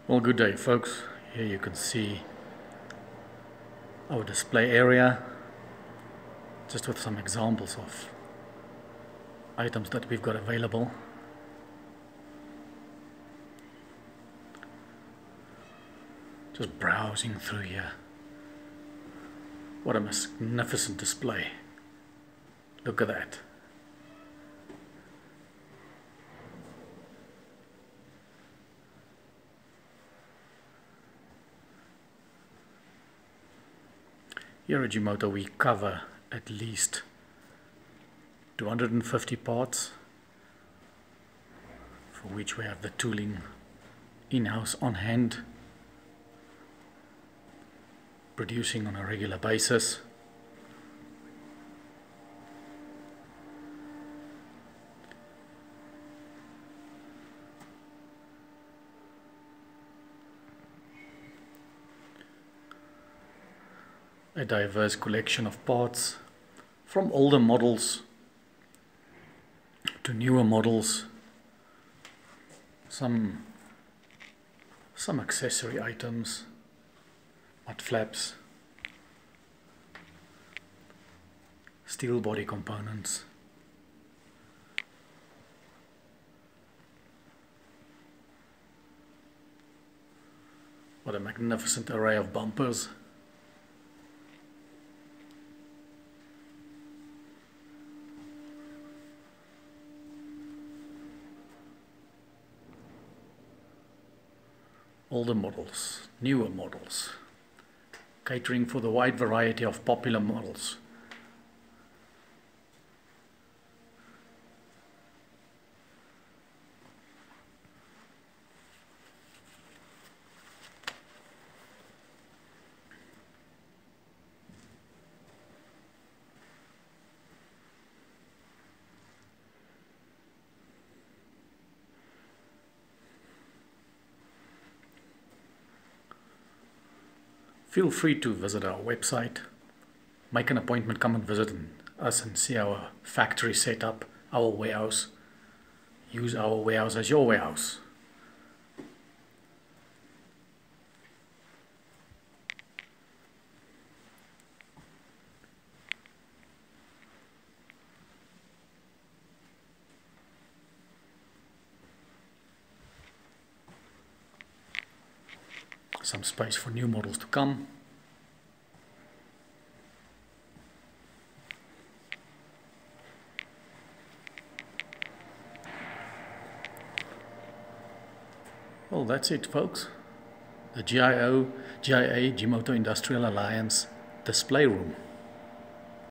Well, good day folks. Here you can see our display area, just with some examples of items that we've got available. Just browsing through here. What a magnificent display. Look at that. Here at Gemoto we cover at least 250 parts, for which we have the tooling in-house on hand, producing on a regular basis. A diverse collection of parts, from older models to newer models, some accessory items, mud flaps, steel body components. What a magnificent array of bumpers. Older models, newer models, catering for the wide variety of popular models. Feel free to visit our website, make an appointment, come and visit us and see our factory setup, our warehouse. Use our warehouse as your warehouse. Some space for new models to come. Well, that's it folks. The GIA Gemoto Industrial Alliance display room.